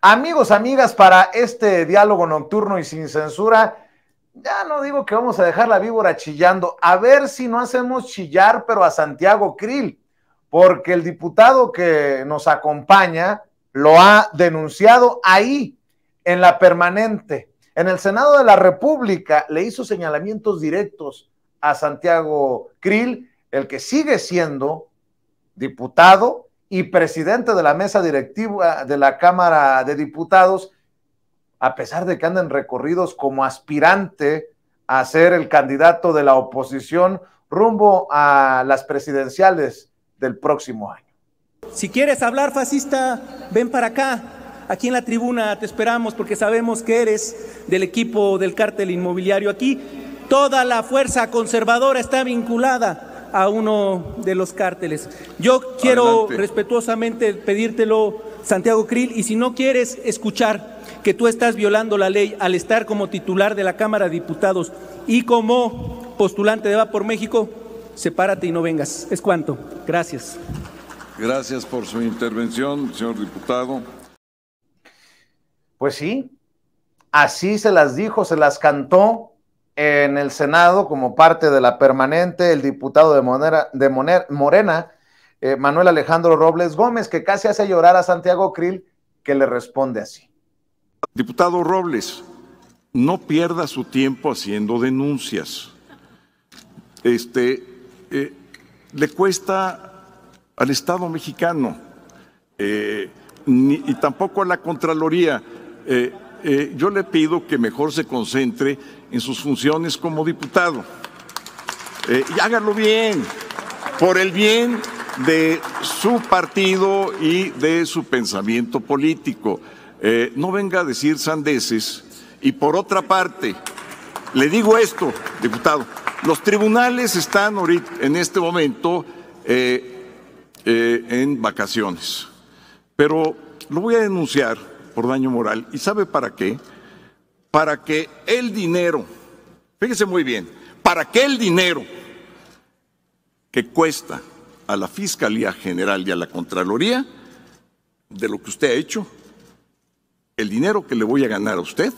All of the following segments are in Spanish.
Amigos, amigas, para este diálogo nocturno y sin censura, ya no digo que vamos a dejar la víbora chillando, a ver si no hacemos chillar, pero a Santiago Krill, porque el diputado que nos acompaña lo ha denunciado ahí, en la permanente. En el Senado de la República le hizo señalamientos directos a Santiago Krill, el que sigue siendo diputado y presidente de la mesa directiva de la Cámara de Diputados, a pesar de que andan recorridos como aspirante a ser el candidato de la oposición rumbo a las presidenciales del próximo año. Si quieres hablar, fascista, ven para acá. Aquí en la tribuna te esperamos porque sabemos que eres del equipo del cártel inmobiliario. Aquí toda la fuerza conservadora está vinculada a uno de los cárteles. Yo quiero respetuosamente pedírtelo, Santiago Krill, y si no quieres escuchar que tú estás violando la ley al estar como titular de la Cámara de Diputados y como postulante de Va por México, sepárate y no vengas. Es cuanto. Gracias. Gracias por su intervención, señor diputado. Pues sí, así se las dijo, se las cantó en el Senado como parte de la permanente el diputado de Morena, Manuel Alejandro Robles Gómez, que casi hace llorar a Santiago Krill, que le responde así. Diputado Robles, no pierda su tiempo haciendo denuncias. Le cuesta al Estado mexicano y tampoco a la Contraloría. Yo le pido que mejor se concentre en sus funciones como diputado. Y hágalo bien, por el bien de su partido y de su pensamiento político. No venga a decir sandeces. Y por otra parte, le digo esto, diputado, los tribunales están ahorita, en este momento en vacaciones, pero lo voy a denunciar por daño moral. ¿Y sabe para qué? Para que el dinero, fíjese muy bien, para que el dinero que cuesta a la Fiscalía General y a la Contraloría de lo que usted ha hecho, el dinero que le voy a ganar a usted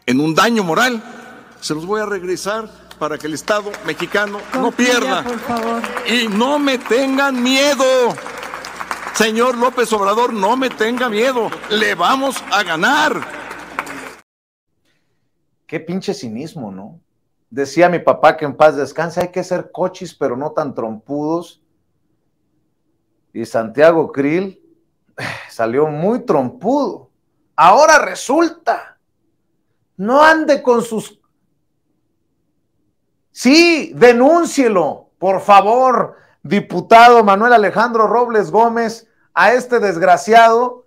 en un daño moral, se los voy a regresar para que el Estado mexicano no pierda. Por favor. Y no me tengan miedo. Señor López Obrador, no me tenga miedo, le vamos a ganar. Qué pinche cinismo, ¿no? Decía mi papá, que en paz descanse, hay que ser cochis, pero no tan trompudos. Y Santiago Krill salió muy trompudo. Ahora resulta, no ande con sus... Sí, denúncielo, por favor, diputado Manuel Alejandro Robles Gómez, a este desgraciado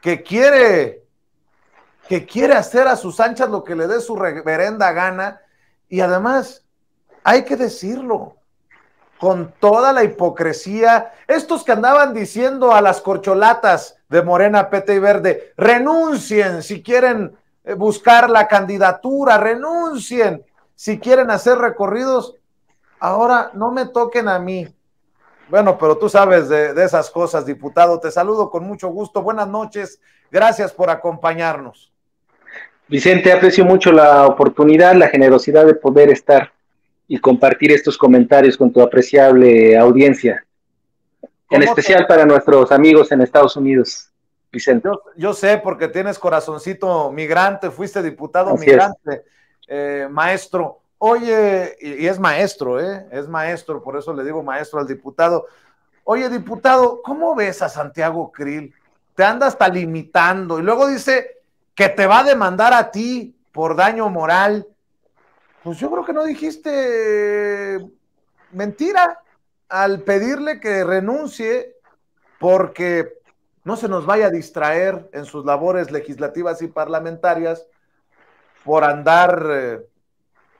que quiere hacer a sus anchas lo que le dé su reverenda gana. Y además, hay que decirlo, con toda la hipocresía, estos que andaban diciendo a las corcholatas de Morena, PT y Verde, renuncien si quieren buscar la candidatura, renuncien si quieren hacer recorridos, ahora no me toquen a mí. Bueno, pero tú sabes de esas cosas, diputado. Te saludo con mucho gusto. Buenas noches. Gracias por acompañarnos. Vicente, aprecio mucho la oportunidad, la generosidad de poder estar y compartir estos comentarios con tu apreciable audiencia. En especial para nuestros amigos en Estados Unidos, Vicente. Yo sé, porque tienes corazoncito migrante, fuiste diputado Así migrante, maestro. Oye, y es maestro, es maestro, por eso le digo maestro al diputado. Oye, diputado, ¿cómo ves a Santiago Krill? Te anda hasta limitando, y luego dice que te va a demandar a ti por daño moral. Pues yo creo que no dijiste mentira al pedirle que renuncie, porque no se nos vaya a distraer en sus labores legislativas y parlamentarias por andar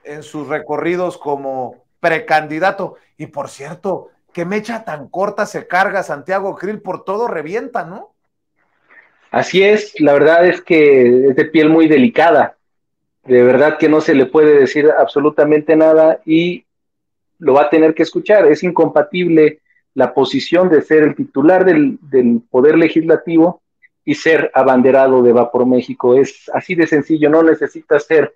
en sus recorridos como precandidato. Y por cierto, qué mecha tan corta se carga Santiago Krill, por todo revienta, ¿no? Así es, la verdad es que es de piel muy delicada, de verdad que no se le puede decir absolutamente nada y lo va a tener que escuchar. Es incompatible la posición de ser el titular del Poder Legislativo y ser abanderado de Va por México. Es así de sencillo, no necesitas ser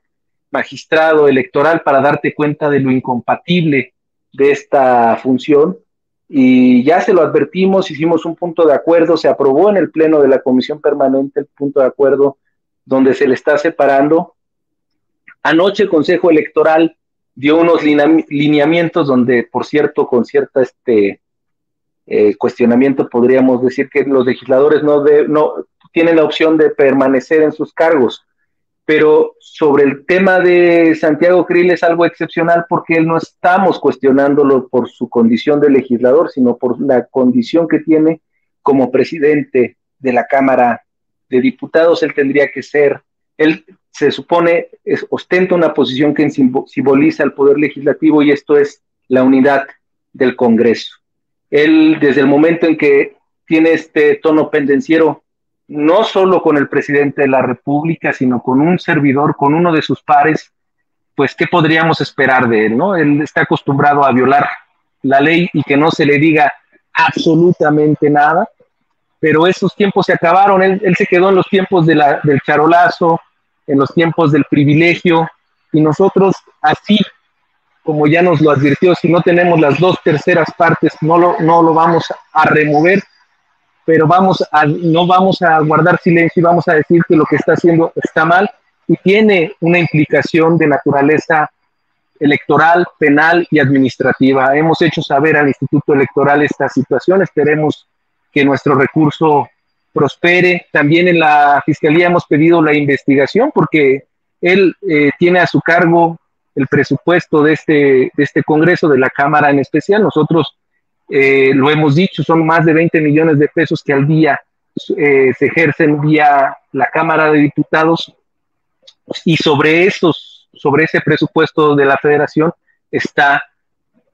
magistrado electoral para darte cuenta de lo incompatible de esta función, y ya se lo advertimos, hicimos un punto de acuerdo, se aprobó en el pleno de la Comisión Permanente el punto de acuerdo donde se le está separando. Anoche el Consejo Electoral dio unos lineamientos donde, por cierto, con cierta cuestionamiento podríamos decir que los legisladores no tienen la opción de permanecer en sus cargos, pero sobre el tema de Santiago Krill es algo excepcional porque él no estamos cuestionándolo por su condición de legislador, sino por la condición que tiene como presidente de la Cámara de Diputados. Él tendría que ser, él se supone, ostenta una posición que simboliza el poder legislativo, y esto es la unidad del Congreso. Él, desde el momento en que tiene este tono pendenciero, no solo con el presidente de la República, sino con un servidor, con uno de sus pares, pues ¿qué podríamos esperar de él, no? Él está acostumbrado a violar la ley y que no se le diga absolutamente nada, pero esos tiempos se acabaron. Él se quedó en los tiempos del charolazo, en los tiempos del privilegio, y nosotros, así como ya nos lo advirtió, si no tenemos las 2/3 partes, no lo vamos a remover, pero no vamos a guardar silencio y vamos a decir que lo que está haciendo está mal y tiene una implicación de naturaleza electoral, penal y administrativa. Hemos hecho saber al Instituto Electoral esta situación, esperemos que nuestro recurso prospere. También en la Fiscalía hemos pedido la investigación porque él tiene a su cargo el presupuesto de este Congreso, de la Cámara en especial. Nosotros lo hemos dicho, son más de 20 millones de pesos que al día se ejercen vía la Cámara de Diputados, y sobre ese presupuesto de la Federación está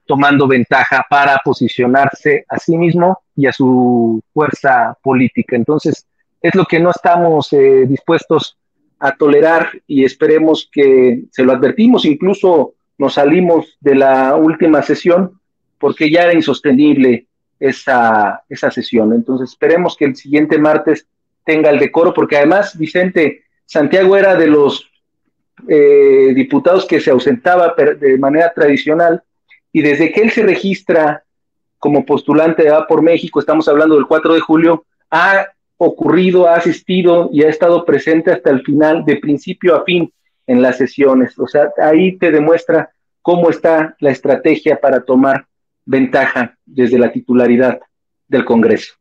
tomando ventaja para posicionarse a sí mismo y a su fuerza política. Entonces, es lo que no estamos dispuestos a tolerar, y esperemos que, se lo advertimos, incluso nos salimos de la última sesión porque ya era insostenible esa sesión. Entonces esperemos que el siguiente martes tenga el decoro, porque además, Vicente, Santiago era de los diputados que se ausentaba de manera tradicional, y desde que él se registra como postulante de Va por México, estamos hablando del 4 de julio, ha asistido y ha estado presente hasta el final, de principio a fin, en las sesiones. O sea, ahí te demuestra cómo está la estrategia para tomar ventaja desde la titularidad del Congreso.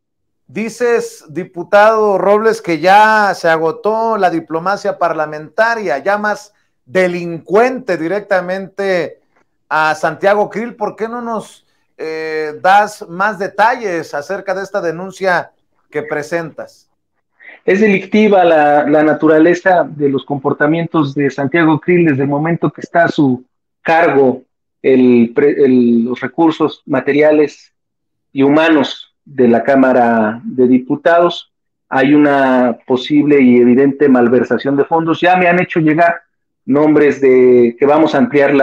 Dices, diputado Robles, que ya se agotó la diplomacia parlamentaria, llamas delincuente directamente a Santiago Krill. ¿Por qué no nos das más detalles acerca de esta denuncia que presentas? Es delictiva la naturaleza de los comportamientos de Santiago Krill desde el momento que está a su cargo los recursos materiales y humanos de la Cámara de Diputados. Hay una posible y evidente malversación de fondos. Ya me han hecho llegar nombres de que vamos a ampliar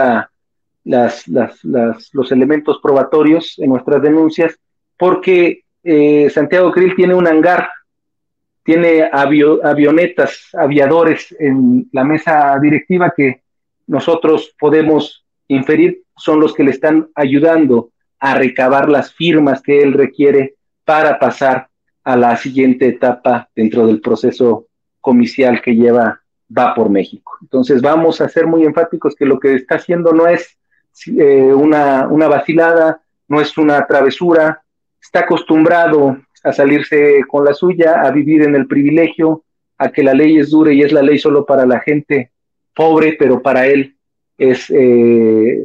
los elementos probatorios en nuestras denuncias, porque Santiago Krill tiene un hangar, tiene avionetas, aviadores en la mesa directiva que nosotros podemos inferir son los que le están ayudando a recabar las firmas que él requiere para pasar a la siguiente etapa dentro del proceso comicial que lleva Va por México. Entonces vamos a ser muy enfáticos que lo que está haciendo no es una vacilada, no es una travesura. Está acostumbrado a salirse con la suya, a vivir en el privilegio, a que la ley es dura y es la ley solo para la gente pobre, pero para él es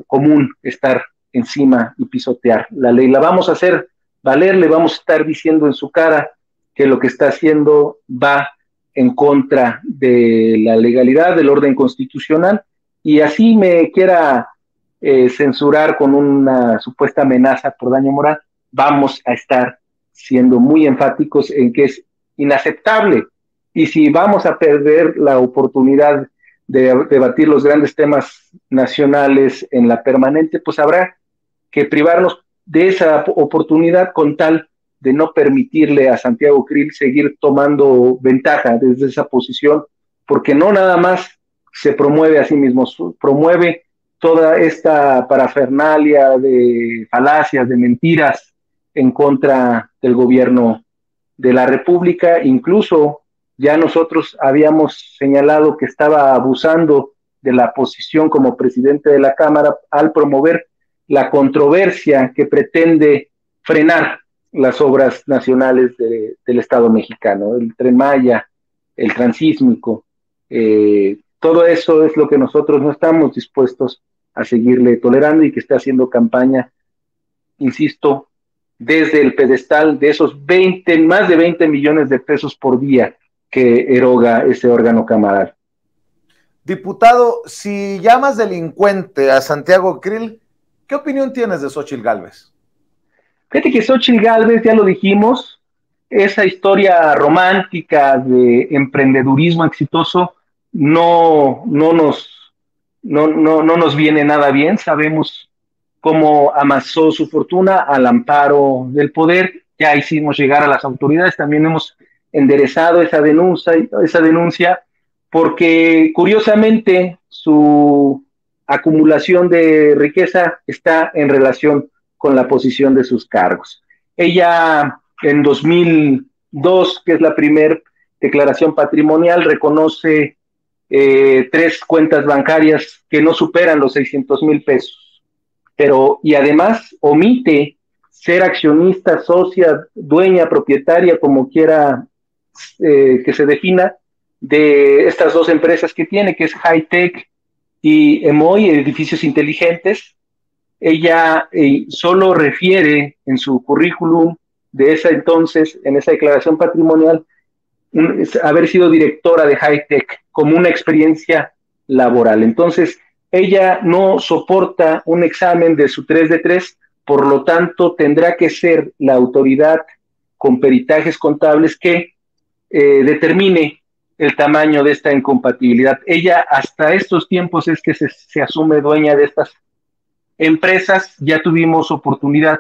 común estar encima y pisotear la ley. La vamos a hacer valer, le vamos a estar diciendo en su cara que lo que está haciendo va en contra de la legalidad, del orden constitucional, y así me quiera censurar con una supuesta amenaza por daño moral, vamos a estar siendo muy enfáticos en que es inaceptable. Y si vamos a perder la oportunidad de debatir los grandes temas nacionales en la permanente, pues habrá que privarnos de esa oportunidad con tal de no permitirle a Santiago Krill seguir tomando ventaja desde esa posición, porque no nada más se promueve a sí mismo, promueve toda esta parafernalia de falacias, de mentiras en contra del gobierno de la República. Incluso ya nosotros habíamos señalado que estaba abusando de la posición como presidente de la Cámara al promover la controversia que pretende frenar las obras nacionales del Estado mexicano, el Tren Maya, el Transísmico, todo eso es lo que nosotros no estamos dispuestos a seguirle tolerando y que está haciendo campaña, insisto, desde el pedestal de esos más de 20 millones de pesos por día que eroga ese órgano camaral. Diputado, si llamas delincuente a Santiago Krill, ¿qué opinión tienes de Xóchitl Gálvez? Fíjate que Xóchitl Gálvez, ya lo dijimos, esa historia romántica de emprendedurismo exitoso no nos viene nada bien. Sabemos cómo amasó su fortuna al amparo del poder. Ya hicimos llegar a las autoridades, también hemos enderezado esa denuncia, porque curiosamente su acumulación de riqueza está en relación con la posición de sus cargos. Ella en 2002, que es la primera declaración patrimonial, reconoce 3 cuentas bancarias que no superan los 600,000 pesos, y además omite ser accionista, socia, dueña, propietaria, como quiera que se defina, de estas 2 empresas que tiene, que es Hi-Tech y EMOI, Edificios Inteligentes. Ella solo refiere en su currículum de esa entonces, en esa declaración patrimonial, haber sido directora de Hi-Tech como una experiencia laboral. Entonces, ella no soporta un examen de su 3 de 3, por lo tanto, tendrá que ser la autoridad con peritajes contables que determine el tamaño de esta incompatibilidad. Ella hasta estos tiempos es que se asume dueña de estas empresas. Ya tuvimos oportunidad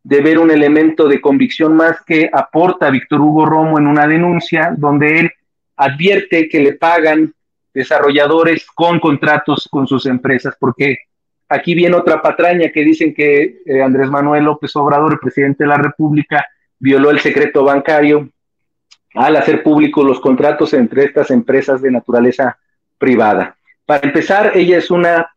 de ver un elemento de convicción más que aporta Víctor Hugo Romo en una denuncia donde él advierte que le pagan desarrolladores con contratos con sus empresas, porque aquí viene otra patraña que dicen que Andrés Manuel López Obrador, el presidente de la República, violó el secreto bancario al hacer públicos los contratos entre estas empresas de naturaleza privada. Para empezar, ella es una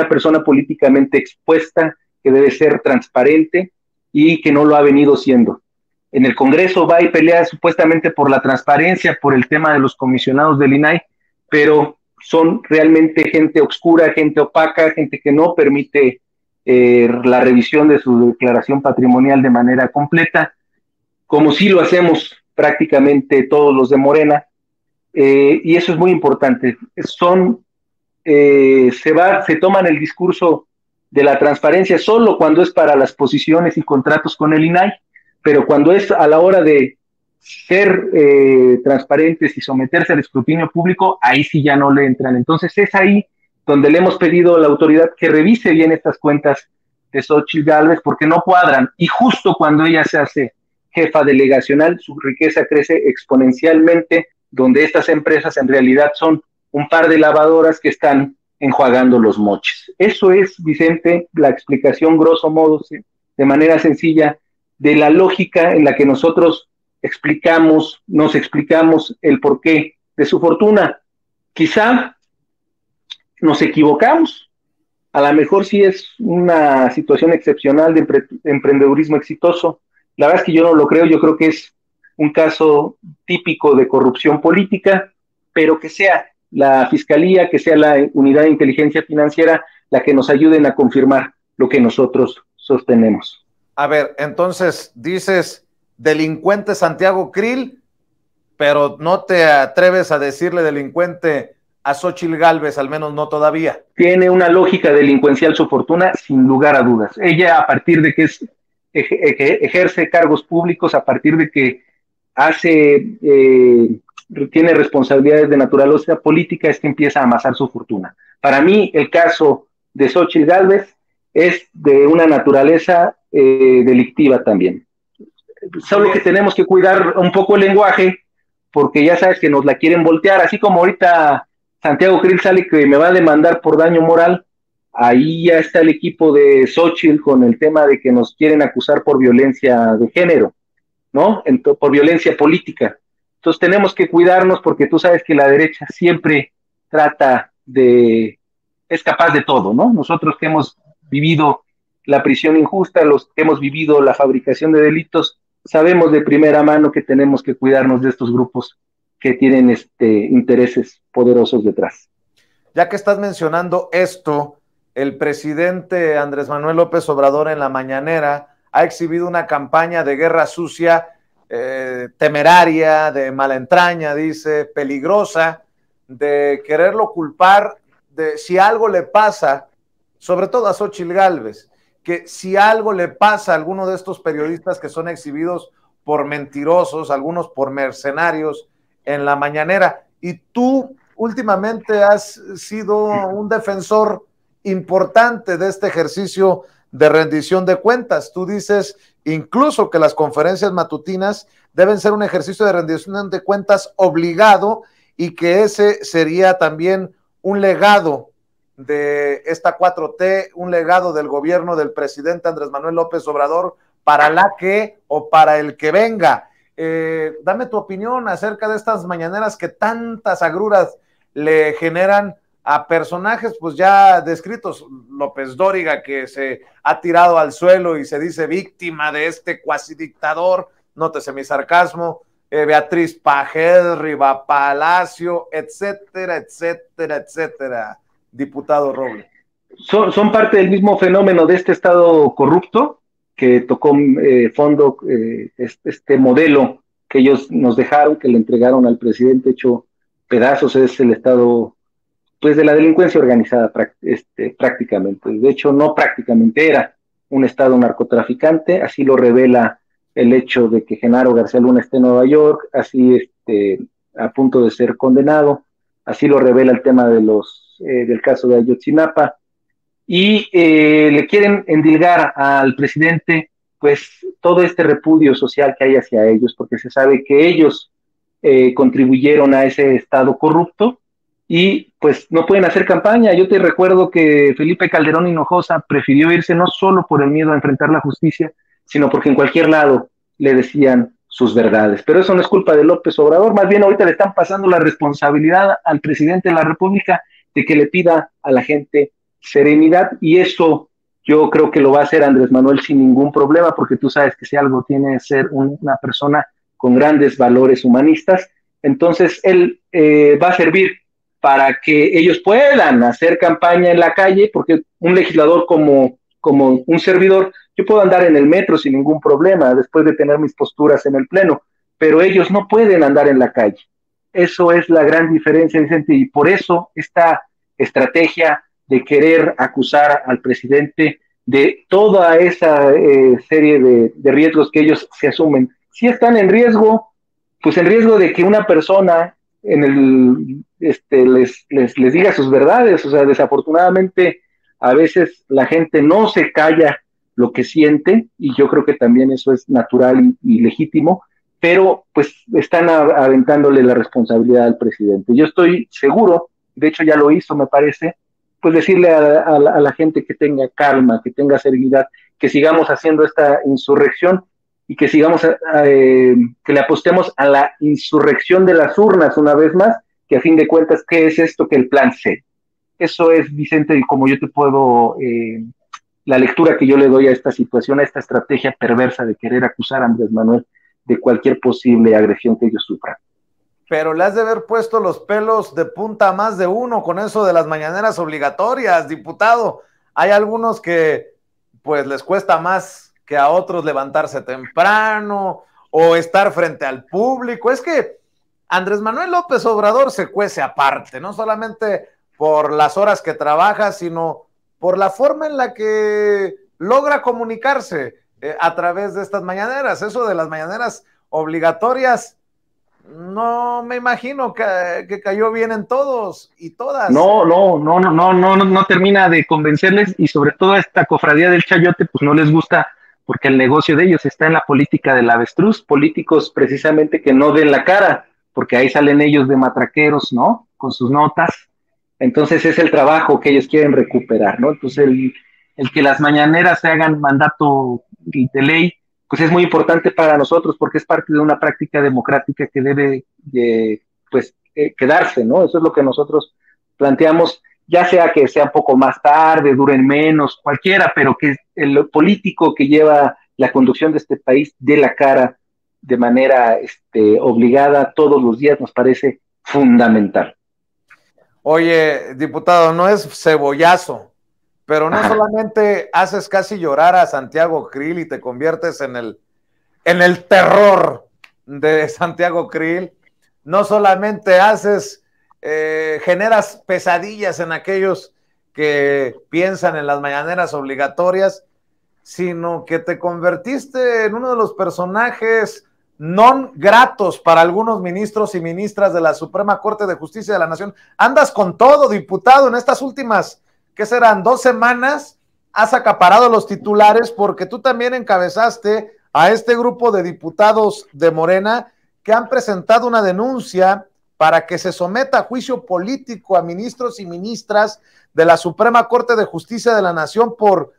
persona políticamente expuesta, que debe ser transparente y que no lo ha venido siendo. En el Congreso va y pelea supuestamente por la transparencia, por el tema de los comisionados del INAI, pero son realmente gente oscura, gente opaca, gente que no permite la revisión de su declaración patrimonial de manera completa, como sí lo hacemos prácticamente todos los de Morena, y eso es muy importante. Se toman el discurso de la transparencia solo cuando es para las posiciones y contratos con el INAI, pero cuando es a la hora de ser transparentes y someterse al escrutinio público, ahí sí ya no le entran. Entonces es ahí donde le hemos pedido a la autoridad que revise bien estas cuentas de Xóchitl Gálvez, porque no cuadran, y justo cuando ella se hace jefa delegacional, su riqueza crece exponencialmente, donde estas empresas en realidad son un par de lavadoras que están enjuagando los moches. Eso es, Vicente, la explicación grosso modo, de manera sencilla, de la lógica en la que nosotros nos explicamos el porqué de su fortuna. Quizá nos equivocamos, a lo mejor sí es una situación excepcional de emprendedurismo exitoso. La verdad es que yo no lo creo, yo creo que es un caso típico de corrupción política, pero que sea la Fiscalía, que sea la Unidad de Inteligencia Financiera la que nos ayuden a confirmar lo que nosotros sostenemos. A ver, entonces dices delincuente Santiago Krill, pero no te atreves a decirle delincuente a Xóchitl Gálvez, al menos no todavía. Tiene una lógica delincuencial su fortuna, sin lugar a dudas. Ella, a partir de que ejerce cargos públicos, a partir de que tiene responsabilidades de naturaleza política, es que empieza a amasar su fortuna. Para mí, el caso de Xóchitl Gálvez es de una naturaleza delictiva también. solo que tenemos que cuidar un poco el lenguaje, porque ya sabes que nos la quieren voltear, así como ahorita Santiago Krill sale que me va a demandar por daño moral, ahí ya está el equipo de Xóchitl con el tema de que nos quieren acusar por violencia de género, ¿no? Por violencia política. Entonces tenemos que cuidarnos porque tú sabes que la derecha siempre es capaz de todo, ¿no? Nosotros que hemos vivido la prisión injusta, los que hemos vivido la fabricación de delitos, sabemos de primera mano que tenemos que cuidarnos de estos grupos que tienen intereses poderosos detrás. Ya que estás mencionando esto, el presidente Andrés Manuel López Obrador en la mañanera ha exhibido una campaña de guerra sucia, temeraria, de mala entraña, dice, peligrosa, de quererlo culpar de si algo le pasa, sobre todo a Xóchitl Gálvez, que si algo le pasa a alguno de estos periodistas que son exhibidos por mentirosos, algunos por mercenarios en la mañanera. Y tú últimamente has sido un defensor importante de este ejercicio de rendición de cuentas. Tú dices incluso que las conferencias matutinas deben ser un ejercicio de rendición de cuentas obligado y que ese sería también un legado de esta 4T, un legado del gobierno del presidente Andrés Manuel López Obrador para la que o para el que venga. Dame tu opinión acerca de estas mañaneras que tantas agruras le generan a personajes pues ya descritos. López Dóriga, que se ha tirado al suelo y se dice víctima de este cuasi dictador, nótese mi sarcasmo, Beatriz Pajed, Riva Palacio, etcétera, etcétera, etcétera, diputado Robles. Son parte del mismo fenómeno de este Estado corrupto que tocó fondo, este modelo que ellos nos dejaron, que le entregaron al presidente hecho pedazos. Es el Estado pues de la delincuencia organizada prácticamente. De hecho, no prácticamente, era un Estado narcotraficante, así lo revela el hecho de que Genaro García Luna esté en Nueva York, así a punto de ser condenado, así lo revela el tema de del caso de Ayotzinapa, y le quieren endilgar al presidente pues todo este repudio social que hay hacia ellos, porque se sabe que ellos contribuyeron a ese Estado corrupto y pues no pueden hacer campaña. Yo te recuerdo que Felipe Calderón Hinojosa prefirió irse no solo por el miedo a enfrentar la justicia, sino porque en cualquier lado le decían sus verdades. Pero eso no es culpa de López Obrador, más bien ahorita le están pasando la responsabilidad al presidente de la República de que le pida a la gente serenidad, y eso yo creo que lo va a hacer Andrés Manuel sin ningún problema, porque tú sabes que si algo tiene que ser una persona con grandes valores humanistas, entonces él va a servir para que ellos puedan hacer campaña en la calle, porque un legislador como un servidor, yo puedo andar en el metro sin ningún problema, después de tener mis posturas en el pleno, pero ellos no pueden andar en la calle. Eso es la gran diferencia, Vicente, y por eso esta estrategia de querer acusar al presidente de toda esa serie de riesgos que ellos se asumen. Si están en riesgo, pues en riesgo de que una persona les diga sus verdades. O sea, desafortunadamente a veces la gente no se calla lo que siente, y yo creo que también eso es natural y legítimo, pero pues están aventándole la responsabilidad al presidente. Yo estoy seguro, de hecho ya lo hizo, me parece, pues decirle a la gente que tenga calma, que tenga serenidad, que sigamos haciendo esta insurrección y que sigamos, que le apostemos a la insurrección de las urnas una vez más, que a fin de cuentas, ¿qué es esto que el plan C? Eso es, Vicente, como yo te puedo, la lectura que yo le doy a esta situación, a esta estrategia perversa de querer acusar a Andrés Manuel de cualquier posible agresión que ellos sufran. Pero le has de haber puesto los pelos de punta a más de uno con eso de las mañaneras obligatorias, diputado. Hay algunos que pues les cuesta más que a otros levantarse temprano o estar frente al público. Es que Andrés Manuel López Obrador se cuece aparte, no solamente por las horas que trabaja, sino por la forma en la que logra comunicarse a través de estas mañaneras. Eso de las mañaneras obligatorias, no me imagino que cayó bien en todos y todas. No termina de convencerles, y sobre todo a esta cofradía del chayote pues no les gusta porque el negocio de ellos está en la política del avestruz, políticos precisamente que no den la cara, porque ahí salen ellos de matraqueros, ¿no? Con sus notas. Entonces es el trabajo que ellos quieren recuperar, ¿no? Entonces el que las mañaneras se hagan mandato de ley, pues es muy importante para nosotros porque es parte de una práctica democrática que debe quedarse, ¿no? Eso es lo que nosotros planteamos, ya sea que sea un poco más tarde, duren menos, cualquiera, pero que el político que lleva la conducción de este país dé la cara de manera obligada todos los días, nos parece fundamental. Oye, diputado, no es cebollazo, pero no solamente haces casi llorar a Santiago Krill y te conviertes en el terror de Santiago Krill, no solamente generas pesadillas en aquellos que piensan en las mañaneras obligatorias, sino que te convertiste en uno de los personajes non gratos para algunos ministros y ministras de la Suprema Corte de Justicia de la Nación. Andas con todo, diputado, en estas últimas, ¿qué serán? 2 semanas, has acaparado los titulares porque tú también encabezaste a este grupo de diputados de Morena que han presentado una denuncia para que se someta a juicio político a ministros y ministras de la Suprema Corte de Justicia de la Nación por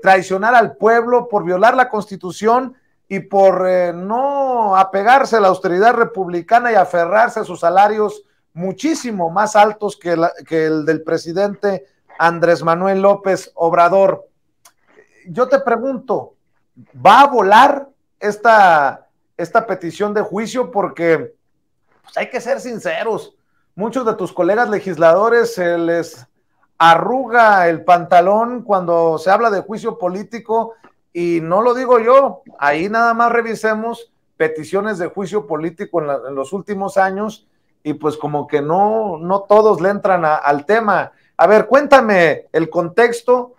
traicionar al pueblo, por violar la Constitución y por no apegarse a la austeridad republicana y aferrarse a sus salarios muchísimo más altos que el del presidente Andrés Manuel López Obrador. Yo te pregunto, ¿va a volar esta petición de juicio? Porque pues, hay que ser sinceros, muchos de tus colegas legisladores se les arruga el pantalón cuando se habla de juicio político. Y no lo digo yo, ahí nada más revisemos peticiones de juicio político en los últimos años y pues como que no todos le entran al tema. A ver, cuéntame el contexto.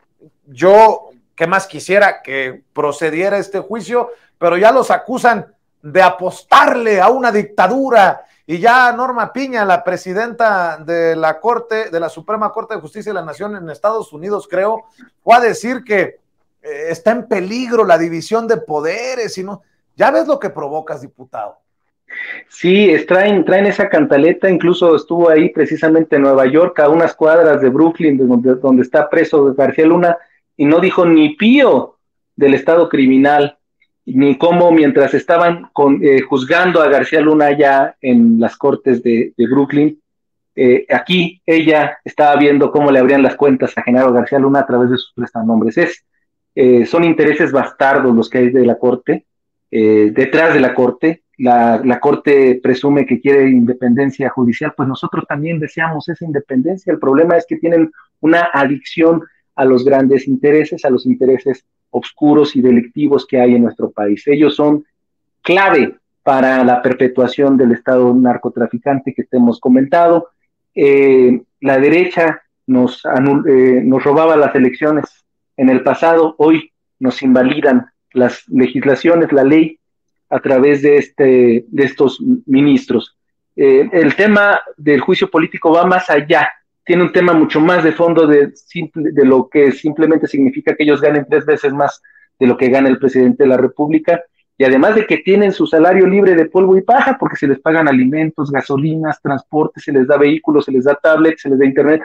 Yo, ¿qué más quisiera que procediera este juicio? Pero ya los acusan de apostarle a una dictadura y ya Norma Piña, la presidenta de la Corte, de la Suprema Corte de Justicia de la Nación en Estados Unidos, creo, fue a decir que está en peligro la división de poderes y no, ya ves lo que provocas, diputado. Sí, traen esa cantaleta, incluso estuvo ahí precisamente en Nueva York, a unas cuadras de Brooklyn, donde está preso García Luna, y no dijo ni pío del estado criminal, ni cómo mientras estaban juzgando a García Luna allá en las cortes de Brooklyn, aquí ella estaba viendo cómo le abrían las cuentas a Genaro García Luna a través de sus prestanombres. Son intereses bastardos los que hay de la Corte, detrás de la Corte. La Corte presume que quiere independencia judicial, pues nosotros también deseamos esa independencia. El problema es que tienen una adicción a los grandes intereses, a los intereses oscuros y delictivos que hay en nuestro país. Ellos son clave para la perpetuación del Estado narcotraficante que te hemos comentado. La derecha nos robaba las elecciones en el pasado, hoy nos invalidan las legislaciones, la ley, a través de estos ministros. El tema del juicio político va más allá, tiene un tema mucho más de fondo de lo que simplemente significa que ellos ganen 3 veces más de lo que gana el presidente de la República, y además de que tienen su salario libre de polvo y paja, porque se les pagan alimentos, gasolinas, transportes, se les da vehículos, se les da tablets, se les da internet.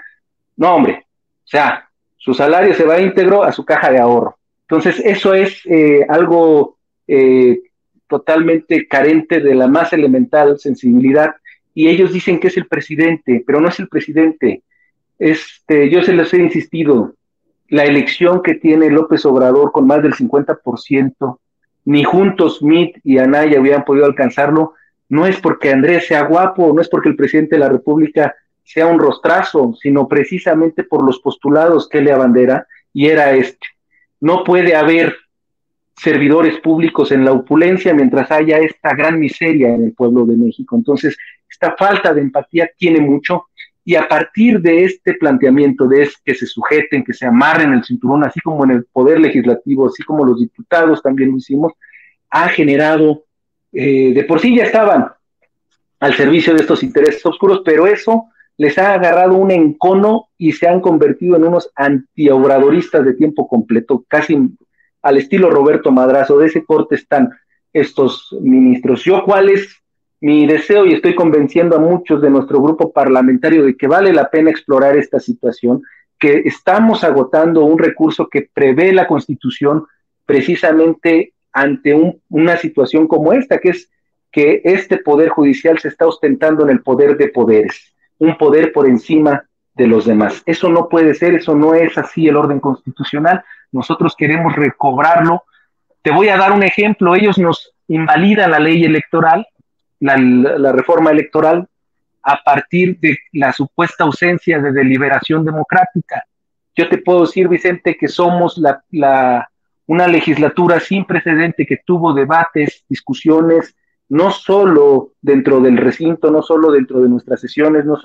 No, hombre, o sea, su salario se va íntegro a su caja de ahorro. Entonces, eso es algo totalmente carente de la más elemental sensibilidad, y ellos dicen que es el presidente, pero no es el presidente. Yo se les he insistido, la elección que tiene López Obrador con más del 50%, ni juntos Mitt y Anaya hubieran podido alcanzarlo, no es porque Andrés sea guapo, no es porque el presidente de la República sea un rostrazo, sino precisamente por los postulados que le abandera, y era no puede haber servidores públicos en la opulencia mientras haya esta gran miseria en el pueblo de México. Entonces, esta falta de empatía tiene mucho, y a partir de este planteamiento de que se sujeten, que se amarren el cinturón, así como en el poder legislativo, así como los diputados también lo hicimos, ha generado, de por sí ya estaban al servicio de estos intereses oscuros, pero eso les ha agarrado un encono y se han convertido en unos antiobradoristas de tiempo completo, casi al estilo Roberto Madrazo, de ese corte están estos ministros. ¿Cuál es mi deseo? Y estoy convenciendo a muchos de nuestro grupo parlamentario de que vale la pena explorar esta situación, que estamos agotando un recurso que prevé la Constitución precisamente ante una situación como esta, que es que este poder judicial se está ostentando en el poder de poderes, un poder por encima de los demás. Eso no puede ser, eso no es así el orden constitucional. Nosotros queremos recobrarlo. Te voy a dar un ejemplo. Ellos nos invalidan la ley electoral, la reforma electoral, a partir de la supuesta ausencia de deliberación democrática. Yo te puedo decir, Vicente, que somos una legislatura sin precedente que tuvo debates, discusiones, no solo dentro del recinto, no solo dentro de nuestras sesiones, no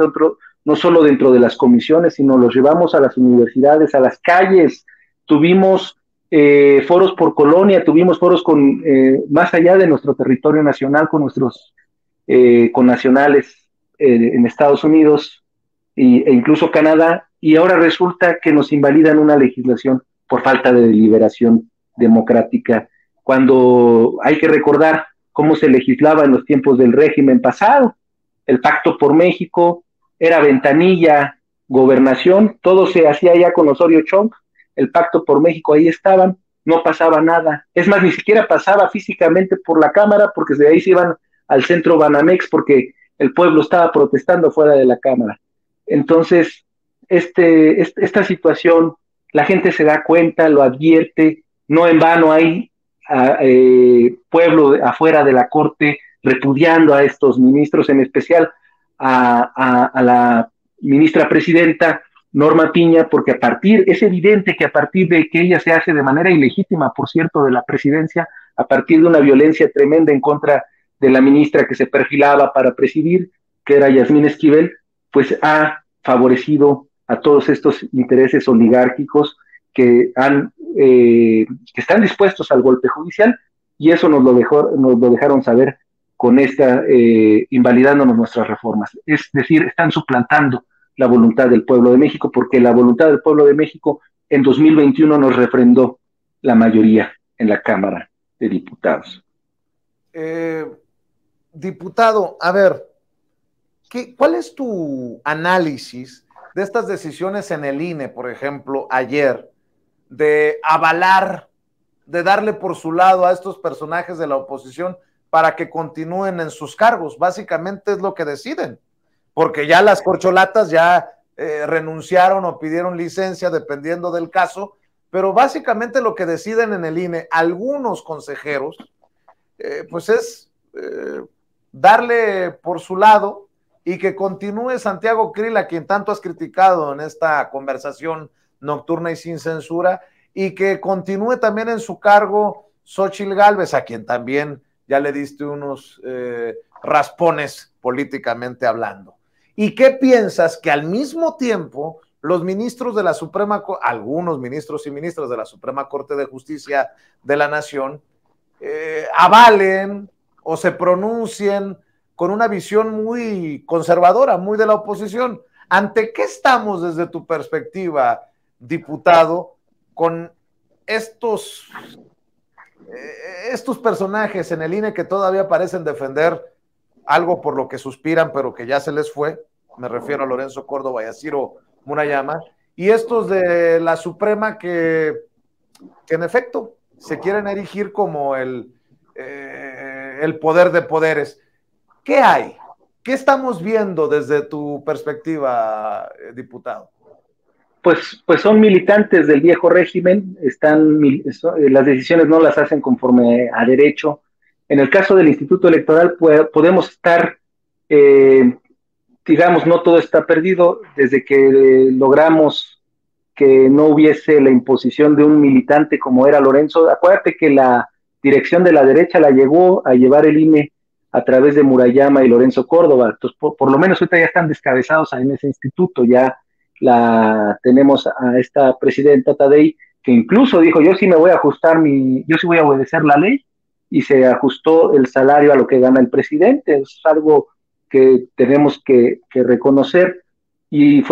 solo dentro de las comisiones, sino los llevamos a las universidades, a las calles. Tuvimos foros por colonia, tuvimos foros más allá de nuestro territorio nacional, con nuestros connacionales en Estados Unidos e incluso Canadá, y ahora resulta que nos invalidan una legislación por falta de deliberación democrática, cuando hay que recordar cómo se legislaba en los tiempos del régimen pasado. El Pacto por México era ventanilla, gobernación, todo se hacía ya con Osorio Chong, el Pacto por México, ahí estaban, no pasaba nada. Es más, ni siquiera pasaba físicamente por la Cámara, porque de ahí se iban al centro Banamex, porque el pueblo estaba protestando fuera de la Cámara. Entonces, esta situación, la gente se da cuenta, lo advierte, no en vano hay pueblo afuera de la Corte repudiando a estos ministros, en especial a la ministra presidenta Norma Piña, porque es evidente que a partir de que ella se hace de manera ilegítima, por cierto, de la presidencia, a partir de una violencia tremenda en contra de la ministra que se perfilaba para presidir, que era Yasmín Esquivel, pues ha favorecido a todos estos intereses oligárquicos que están dispuestos al golpe judicial, y eso nos lo dejaron saber con invalidándonos nuestras reformas. Es decir, están suplantando la voluntad del pueblo de México, porque la voluntad del pueblo de México en 2021 nos refrendó la mayoría en la Cámara de Diputados. Diputado, a ver, ¿cuál es tu análisis de estas decisiones en el INE, por ejemplo, ayer, de avalar, de darle por su lado a estos personajes de la oposición para que continúen en sus cargos? Básicamente es lo que deciden, porque ya las corcholatas ya renunciaron o pidieron licencia dependiendo del caso, pero básicamente lo que deciden en el INE algunos consejeros, pues es darle por su lado y que continúe Santiago Krill, a quien tanto has criticado en esta conversación nocturna y sin censura, y que continúe también en su cargo Xóchitl Gálvez, a quien también ya le diste unos raspones políticamente hablando. ¿Y qué piensas que al mismo tiempo los ministros de la Suprema, algunos ministros y ministras de la Suprema Corte de Justicia de la Nación, avalen o se pronuncien con una visión muy conservadora, muy de la oposición? ¿Ante qué estamos desde tu perspectiva, diputado, con estos personajes en el INE que todavía parecen defender algo por lo que suspiran, pero que ya se les fue? Me refiero a Lorenzo Córdoba y a Ciro Murayama, y estos de la Suprema que en efecto se quieren erigir como el poder de poderes. ¿Qué hay? ¿Qué estamos viendo desde tu perspectiva, diputado? Pues son militantes del viejo régimen, las decisiones no las hacen conforme a derecho. En el caso del Instituto Electoral podemos estar, digamos, no todo está perdido. Desde que logramos que no hubiese la imposición de un militante como era Lorenzo, acuérdate que la dirección de la derecha la llegó a llevar el INE a través de Murayama y Lorenzo Córdoba. Entonces, por lo menos ahorita ya están descabezados en ese instituto. Ya tenemos a esta presidenta Tadei, que incluso dijo: yo sí me voy a ajustar yo sí voy a obedecer la ley, y se ajustó el salario a lo que gana el presidente. Es algo que tenemos que reconocer, y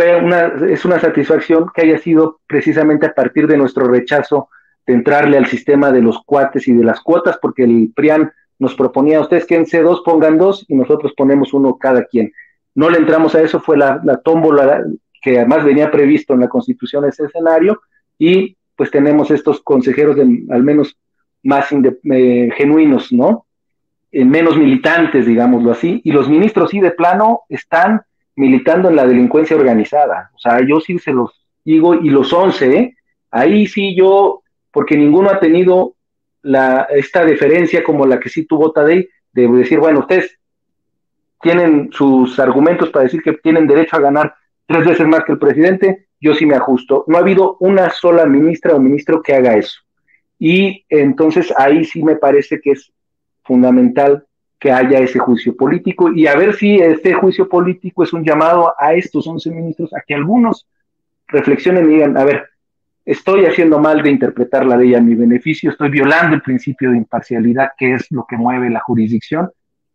es una satisfacción que haya sido precisamente a partir de nuestro rechazo entrarle al sistema de los cuates y de las cuotas, porque el PRIAN nos proponía, ustedes quédense dos, pongan dos, y nosotros ponemos uno cada quien. No le entramos a eso, fue la tómbola, que además venía previsto en la Constitución ese escenario, y pues tenemos estos consejeros al menos más genuinos, ¿no? Menos militantes, digámoslo así, y los ministros sí de plano están militando en la delincuencia organizada. O sea, yo sí se los digo, y los 11, ahí sí yo, porque ninguno ha tenido esta deferencia como la que sí tuvo Tadei, de decir, bueno, ustedes tienen sus argumentos para decir que tienen derecho a ganar 3 veces más que el presidente, yo sí me ajusto. No ha habido una sola ministra o ministro que haga eso. Y entonces ahí sí me parece que es fundamental que haya ese juicio político, y a ver si este juicio político es un llamado a estos 11 ministros a que algunos reflexionen y digan, a ver, estoy haciendo mal de interpretar la ley a mi beneficio, estoy violando el principio de imparcialidad, que es lo que mueve la jurisdicción.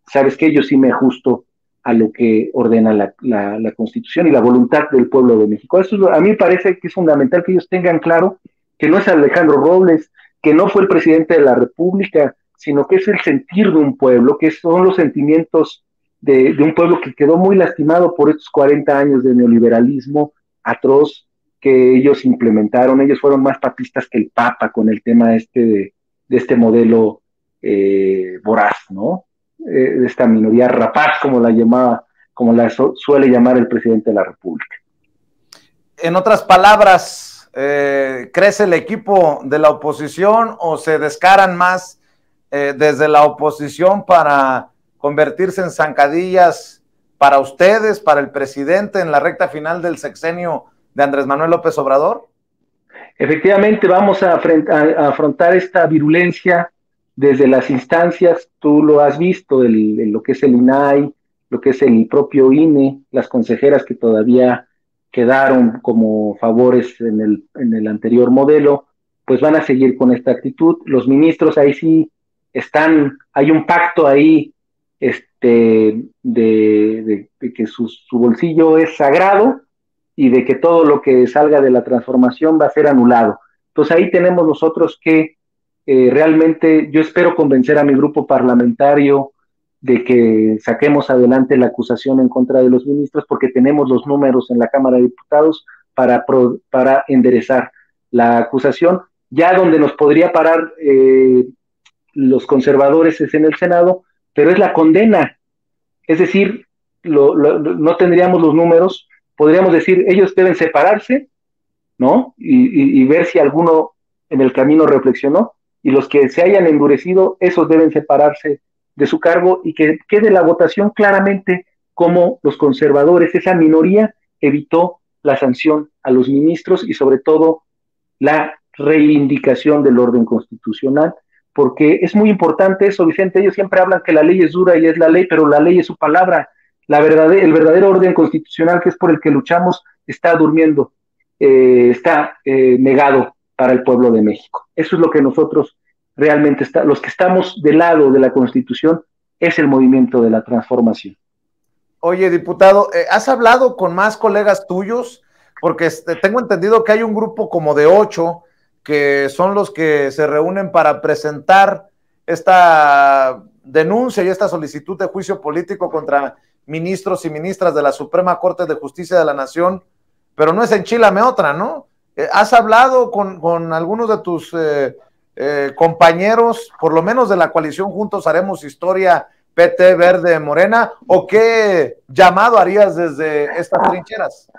¿Sabes qué? Yo sí me ajusto a lo que ordena la Constitución y la voluntad del pueblo de México. Eso a mí me parece que es fundamental que ellos tengan claro que no es Alejandro Robles, que no fue el presidente de la República, sino que es el sentir de un pueblo, que son los sentimientos de un pueblo que quedó muy lastimado por estos 40 años de neoliberalismo atroz que ellos implementaron. Ellos fueron más papistas que el Papa con el tema de este modelo voraz, ¿no? De esta minoría rapaz, como la suele llamar el presidente de la República. En otras palabras, ¿crece el equipo de la oposición o se descaran más desde la oposición para convertirse en zancadillas para ustedes, para el presidente en la recta final del sexenio de Andrés Manuel López Obrador? Efectivamente, vamos a afrontar esta virulencia desde las instancias. Tú lo has visto, lo que es el INAI, lo que es el propio INE, las consejeras que todavía quedaron como favores en el anterior modelo, pues van a seguir con esta actitud. Los ministros ahí sí hay un pacto ahí de que su bolsillo es sagrado y de que todo lo que salga de la transformación va a ser anulado. Entonces ahí tenemos nosotros que realmente, yo espero convencer a mi grupo parlamentario de que saquemos adelante la acusación en contra de los ministros, porque tenemos los números en la Cámara de Diputados para enderezar la acusación. Ya donde nos podría parar los conservadores es en el Senado, pero es la condena. Es decir, no tendríamos los números, podríamos decir, ellos deben separarse, ¿no? Y ver si alguno en el camino reflexionó, y los que se hayan endurecido, esos deben separarse de su cargo, y que quede la votación claramente como los conservadores, esa minoría, evitó la sanción a los ministros y sobre todo la reivindicación del orden constitucional, porque es muy importante eso, Vicente. Ellos siempre hablan que la ley es dura y es la ley, pero la ley es su palabra. El verdadero orden constitucional, que es por el que luchamos, está durmiendo, está negado para el pueblo de México. Eso es lo que nosotros realmente los que estamos del lado de la Constitución, es el movimiento de la transformación. Oye, diputado, ¿has hablado con más colegas tuyos? Porque tengo entendido que hay un grupo como de 8 que son los que se reúnen para presentar esta denuncia y esta solicitud de juicio político contra ministros y ministras de la Suprema Corte de Justicia de la Nación, pero no es enchilame otra, ¿no? ¿Has hablado con algunos de tus compañeros, por lo menos de la coalición Juntos Haremos Historia, PT, Verde, Morena, o qué llamado harías desde estas trincheras?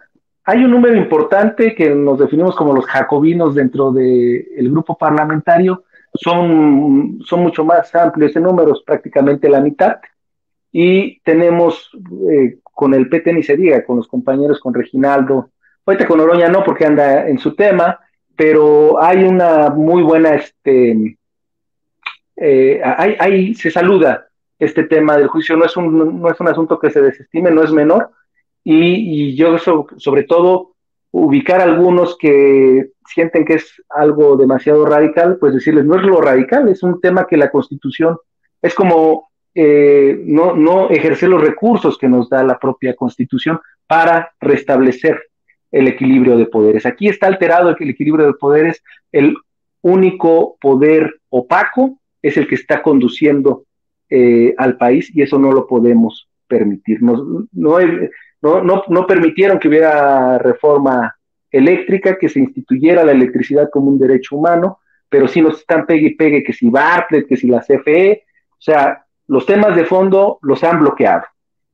Hay un número importante que nos definimos como los jacobinos dentro del grupo parlamentario. Son mucho más amplios en números, prácticamente la mitad, y tenemos con el PT ni se diga, con los compañeros, con Reginaldo, ahorita con Oroña no, porque anda en su tema, pero hay una muy buena, ahí se saluda este tema del juicio. No es un asunto que se desestime, no es menor, y yo sobre todo ubicar a algunos que sienten que es algo demasiado radical, pues decirles, no es lo radical, es un tema que la Constitución, es como no ejercer los recursos que nos da la propia Constitución para restablecer el equilibrio de poderes. Aquí está alterado el equilibrio de poderes. El único poder opaco es el que está conduciendo al país, y eso no lo podemos permitir. No permitieron que hubiera reforma eléctrica, que se instituyera la electricidad como un derecho humano, pero sí nos están pegue y pegue, que si Bartlett, que si la CFE, o sea, los temas de fondo los han bloqueado.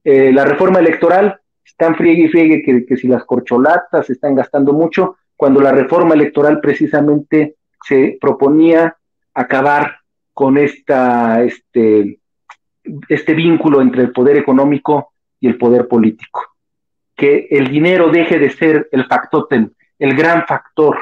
La reforma electoral, están friegue y friegue que si las corcholatas se están gastando mucho, cuando la reforma electoral precisamente se proponía acabar con este vínculo entre el poder económico y el poder político. Que el dinero deje de ser el factotum, el gran factor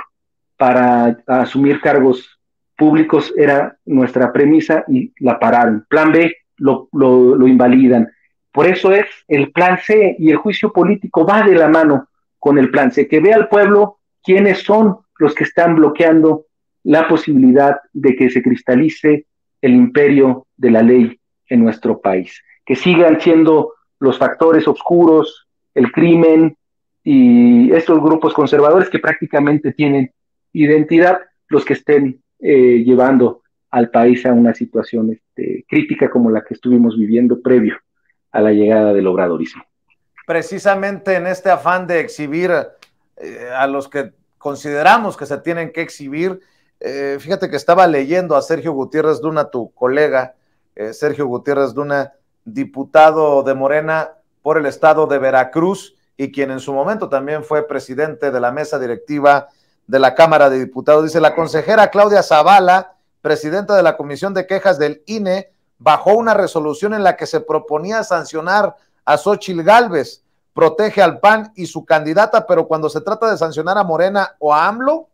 para asumir cargos públicos, era nuestra premisa, y la pararon. Plan B lo invalidan. Por eso es el plan C, y el juicio político va de la mano con el plan C, que vea al pueblo quiénes son los que están bloqueando la posibilidad de que se cristalice el imperio de la ley en nuestro país, que sigan siendo los factores oscuros, el crimen y estos grupos conservadores que prácticamente tienen identidad, los que estén llevando al país a una situación crítica como la que estuvimos viviendo previo a la llegada del obradorismo. Precisamente en este afán de exhibir a los que consideramos que se tienen que exhibir, fíjate que estaba leyendo a Sergio Gutiérrez Luna, tu colega, Sergio Gutiérrez Luna, diputado de Morena por el estado de Veracruz, y quien en su momento también fue presidente de la mesa directiva de la Cámara de Diputados. Dice: la consejera Claudia Zavala, presidenta de la Comisión de Quejas del INE, bajó una resolución en la que se proponía sancionar a Xóchitl Gálvez, protege al PAN y su candidata, pero cuando se trata de sancionar a Morena o a AMLO,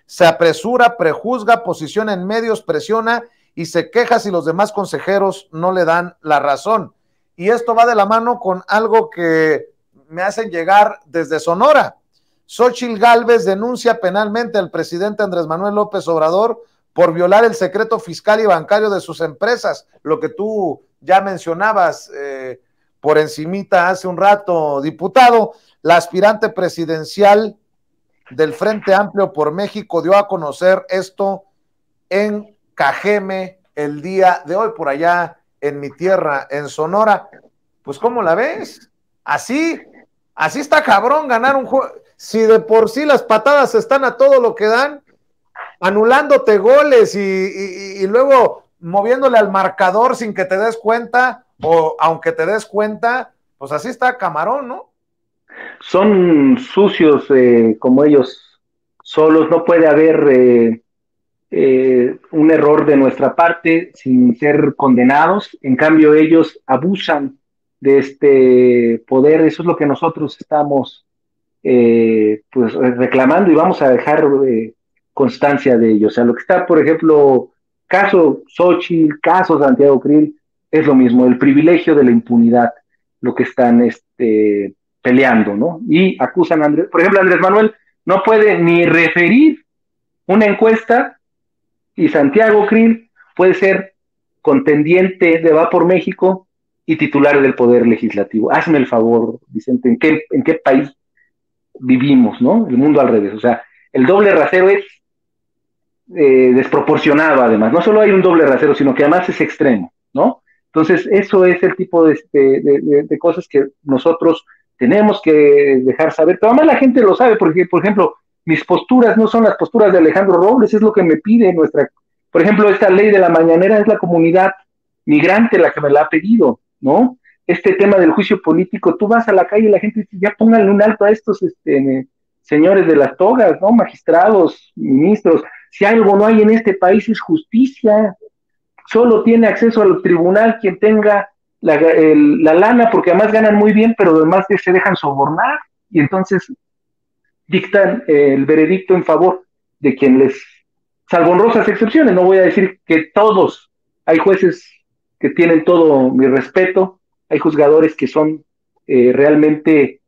se apresura, prejuzga, posiciona en medios, presiona y se queja si los demás consejeros no le dan la razón. Y esto va de la mano con algo que me hacen llegar desde Sonora. Xóchitl Gálvez denuncia penalmente al presidente Andrés Manuel López Obrador por violar el secreto fiscal y bancario de sus empresas, lo que tú ya mencionabas por encimita hace un rato, diputado. La aspirante presidencial del Frente Amplio por México dio a conocer esto en Cajeme el día de hoy, por allá en mi tierra, en Sonora. Pues, ¿cómo la ves? Así está cabrón ganar un juego. Si de por sí las patadas están a todo lo que dan, anulándote goles y luego moviéndole al marcador sin que te des cuenta, o aunque te des cuenta, pues así está camarón, ¿no? Son sucios como ellos solos, no puede haber un error de nuestra parte sin ser condenados. En cambio ellos abusan de este poder. Eso es lo que nosotros estamos pues reclamando, y vamos a dejar constancia de ello. O sea, lo que está, por ejemplo, caso Xóchitl, caso Santiago Krill, es lo mismo, el privilegio de la impunidad, lo que están peleando, ¿no? Y acusan a Andrés, por ejemplo, Andrés Manuel no puede ni referir una encuesta, y Santiago Krill puede ser contendiente de Va por México y titular del Poder Legislativo. Hazme el favor, Vicente, ¿en qué país vivimos, no? El mundo al revés. O sea, el doble rasero es desproporcionado, además. No solo hay un doble rasero, sino que además es extremo, ¿no? Entonces, eso es el tipo de cosas que nosotros tenemos que dejar saber. Pero además la gente lo sabe, porque, por ejemplo, mis posturas no son las posturas de Alejandro Robles, es lo que me pide por ejemplo, esta ley de la mañanera es la comunidad migrante la que me la ha pedido, ¿no? Este tema del juicio político, tú vas a la calle y la gente dice, ya pónganle un alto a estos señores de las togas, ¿no? Magistrados, ministros. Si algo no hay en este país es justicia. Solo tiene acceso al tribunal quien tenga la lana, porque además ganan muy bien, pero además se dejan sobornar, y entonces dictan el veredicto en favor de quien les, salvo honrosas excepciones, no voy a decir que todos, hay jueces que tienen todo mi respeto, hay juzgadores que son realmente,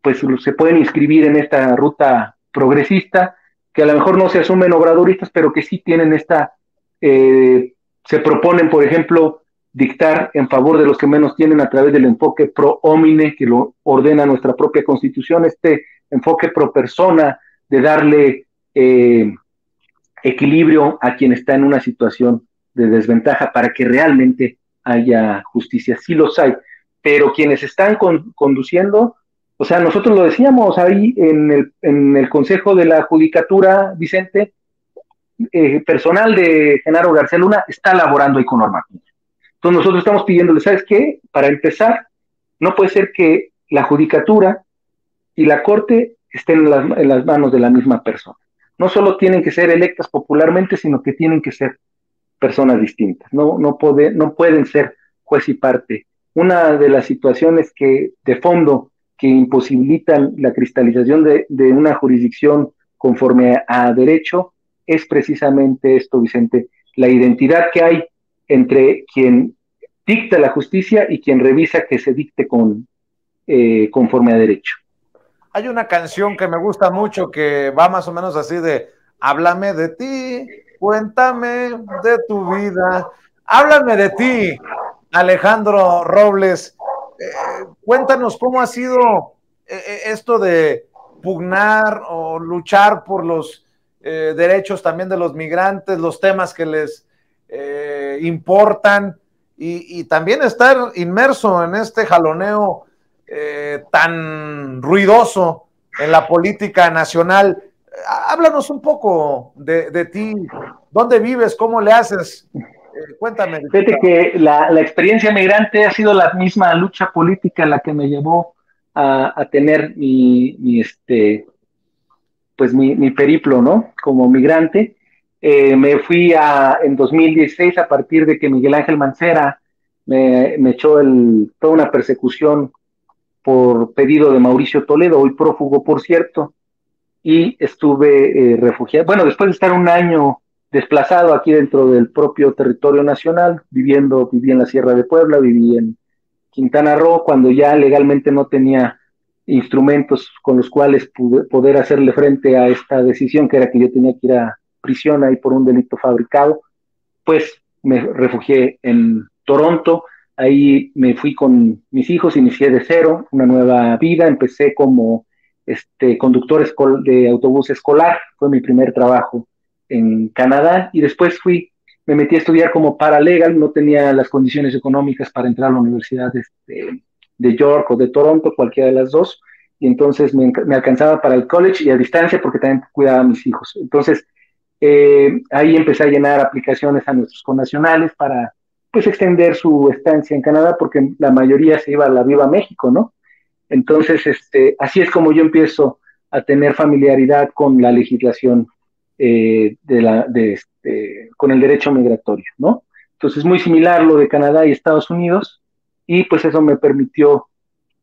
pues se pueden inscribir en esta ruta progresista, que a lo mejor no se asumen obradoristas, pero que sí tienen se proponen, por ejemplo, dictar en favor de los que menos tienen a través del enfoque pro homine, que lo ordena nuestra propia Constitución, enfoque pro persona, de darle equilibrio a quien está en una situación de desventaja para que realmente haya justicia. Sí los hay, pero quienes están conduciendo, o sea, nosotros lo decíamos ahí en el Consejo de la Judicatura, Vicente, personal de Genaro García Luna está laborando ahí con normativa. Entonces nosotros estamos pidiéndole, ¿sabes qué? Para empezar, no puede ser que la Judicatura y la Corte estén en las manos de la misma persona. No solo tienen que ser electas popularmente, sino que tienen que ser personas distintas. No pueden ser juez y parte. Una de las situaciones de fondo que imposibilitan la cristalización de una jurisdicción conforme a derecho es precisamente esto, Vicente, la identidad que hay entre quien dicta la justicia y quien revisa que se dicte conforme a derecho. Hay una canción que me gusta mucho que va más o menos así de: háblame de ti, cuéntame de tu vida, háblame de ti, Alejandro Robles. Cuéntanos cómo ha sido esto de pugnar o luchar por los derechos también de los migrantes, los temas que les importan, y también estar inmerso en este jaloneo tan ruidoso en la política nacional. Háblanos un poco de ti, dónde vives, cómo le haces, cuéntame. Fíjate que la experiencia migrante ha sido la misma lucha política la que me llevó a tener mi periplo, ¿no? Como migrante. Me fui en 2016 a partir de que Miguel Ángel Mancera me echó toda una persecución por pedido de Mauricio Toledo, hoy prófugo, por cierto, y estuve refugiado. Bueno, después de estar un año desplazado aquí dentro del propio territorio nacional, viví en la Sierra de Puebla, viví en Quintana Roo, cuando ya legalmente no tenía instrumentos con los cuales poder hacerle frente a esta decisión, que era que yo tenía que ir a prisión ahí por un delito fabricado, pues me refugié en Toronto. Ahí me fui con mis hijos, inicié de cero, una nueva vida, empecé como conductor de autobús escolar, fue mi primer trabajo en Canadá, y después me metí a estudiar como paralegal, no tenía las condiciones económicas para entrar a la Universidad de York o de Toronto, cualquiera de las dos, y entonces me alcanzaba para el college y a distancia porque también cuidaba a mis hijos. Entonces, ahí empecé a llenar aplicaciones a nuestros connacionales para pues extender su estancia en Canadá, porque la mayoría se iba a la Viva México, ¿no? Entonces, así es como yo empiezo a tener familiaridad con la legislación con el derecho migratorio, ¿no? Entonces, muy similar lo de Canadá y Estados Unidos, y pues eso me permitió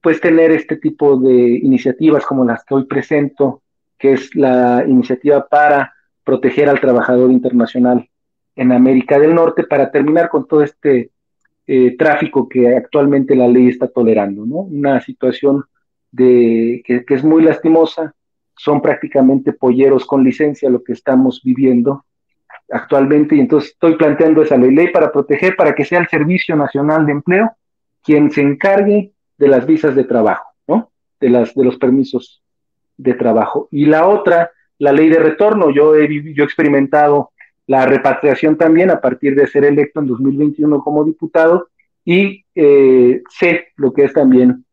pues tener este tipo de iniciativas como las que hoy presento, que es la iniciativa para proteger al trabajador internacional en América del Norte, para terminar con todo este tráfico que actualmente la ley está tolerando, ¿no? Una situación que es muy lastimosa. Son prácticamente polleros con licencia lo que estamos viviendo actualmente, y entonces estoy planteando esa ley para proteger, para que sea el Servicio Nacional de Empleo quien se encargue de las visas de trabajo, ¿no? De los permisos de trabajo. Y la otra, la ley de retorno. Yo he experimentado la repatriación también a partir de ser electo en 2021 como diputado, y sé lo que es también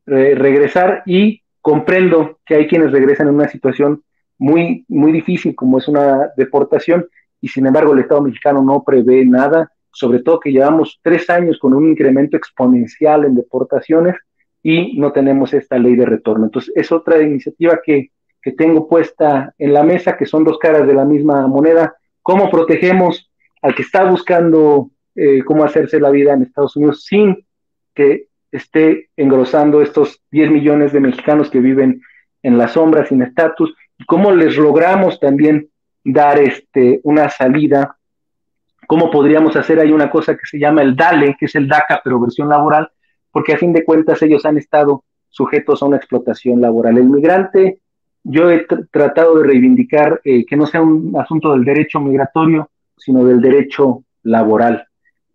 regresar, y comprendo que hay quienes regresan en una situación muy, muy difícil como es una deportación, y sin embargo el Estado mexicano no prevé nada, sobre todo que llevamos 3 años con un incremento exponencial en deportaciones y no tenemos esta ley de retorno. Entonces es otra iniciativa que tengo puesta en la mesa, que son dos caras de la misma moneda. ¿Cómo protegemos al que está buscando cómo hacerse la vida en Estados Unidos sin que esté engrosando estos 10 millones de mexicanos que viven en la sombra sin estatus? ¿Y cómo les logramos también dar una salida? ¿Cómo podríamos hacer ahí una cosa que se llama el DALE, que es el DACA, pero versión laboral? Porque a fin de cuentas ellos han estado sujetos a una explotación laboral. El migrante, yo he tratado de reivindicar que no sea un asunto del derecho migratorio, sino del derecho laboral,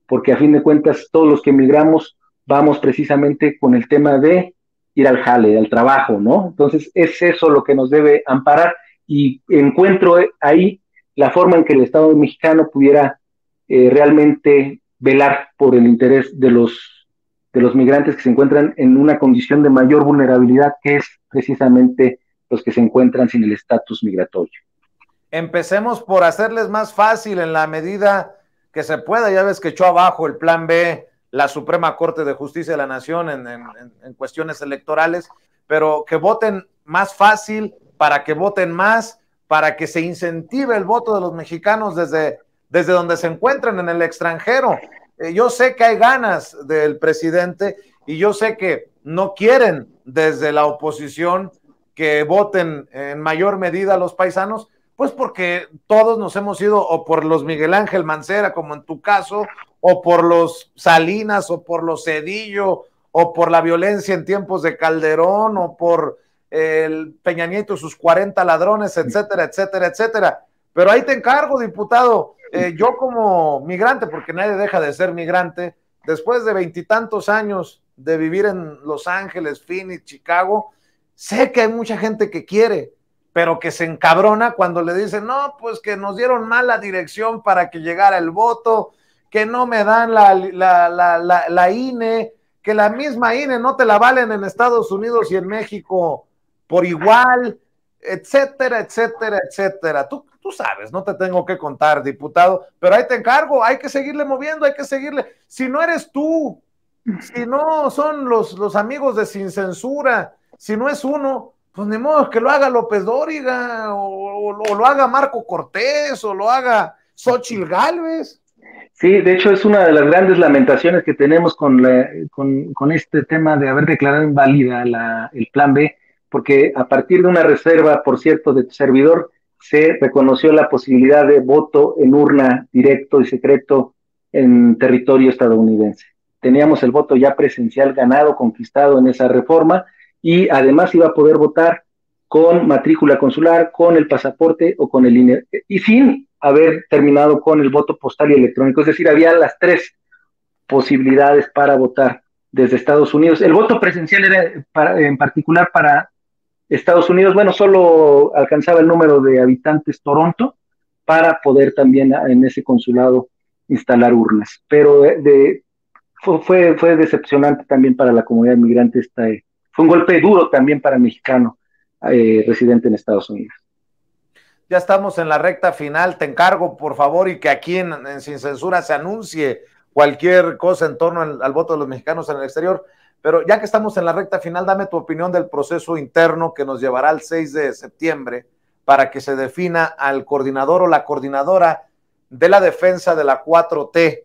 porque a fin de cuentas todos los que migramos vamos precisamente con el tema de ir al jale, al trabajo, ¿no? Entonces es eso lo que nos debe amparar, y encuentro ahí la forma en que el Estado mexicano pudiera realmente velar por el interés de los migrantes que se encuentran en una condición de mayor vulnerabilidad, que es precisamente los que se encuentran sin el estatus migratorio. Empecemos por hacerles más fácil en la medida que se pueda. Ya ves que echó abajo el plan B la Suprema Corte de Justicia de la Nación en cuestiones electorales, pero que voten más fácil, para que voten más, para que se incentive el voto de los mexicanos desde donde se encuentran en el extranjero. Yo sé que hay ganas del presidente y yo sé que no quieren desde la oposición que voten en mayor medida los paisanos, pues porque todos nos hemos ido o por los Miguel Ángel Mancera, como en tu caso, o por los Salinas, o por los Zedillo, o por la violencia en tiempos de Calderón, o por el Peña Nieto y sus 40 ladrones, etcétera, etcétera, etcétera. Pero ahí te encargo, diputado, yo como migrante, porque nadie deja de ser migrante, después de 20 y tantos años de vivir en Los Ángeles, Phoenix, Chicago, sé que hay mucha gente que quiere, pero que se encabrona cuando le dicen, no, pues que nos dieron mala dirección para que llegara el voto, que no me dan la INE, que la misma INE no te la valen en Estados Unidos y en México por igual, etcétera, etcétera, etcétera. Tú sabes, no te tengo que contar, diputado, pero ahí te encargo, hay que seguirle moviendo, hay que seguirle. Si no eres tú, si no son los amigos de Sin Censura, si no es uno, pues ni modo que lo haga López Dóriga, o lo haga Marco Cortés, o lo haga Xóchitl Gálvez. Sí, de hecho es una de las grandes lamentaciones que tenemos con este tema de haber declarado inválida el Plan B, porque a partir de una reserva, por cierto, de tu servidor, se reconoció la posibilidad de voto en urna directo y secreto en territorio estadounidense. Teníamos el voto ya presencial ganado, conquistado en esa reforma, y además iba a poder votar con matrícula consular, con el pasaporte o con el INE, y sin haber terminado con el voto postal y electrónico. Es decir, había las tres posibilidades para votar desde Estados Unidos. El voto presencial era en particular para Estados Unidos, bueno, solo alcanzaba el número de habitantes Toronto para poder también en ese consulado instalar urnas, pero fue decepcionante también para la comunidad migrante. Fue un golpe duro también para el mexicano residente en Estados Unidos. Ya estamos en la recta final, te encargo por favor, y que aquí en Sin Censura se anuncie cualquier cosa en torno al voto de los mexicanos en el exterior, pero ya que estamos en la recta final, dame tu opinión del proceso interno que nos llevará al 6 de septiembre para que se defina al coordinador o la coordinadora de la defensa de la 4T,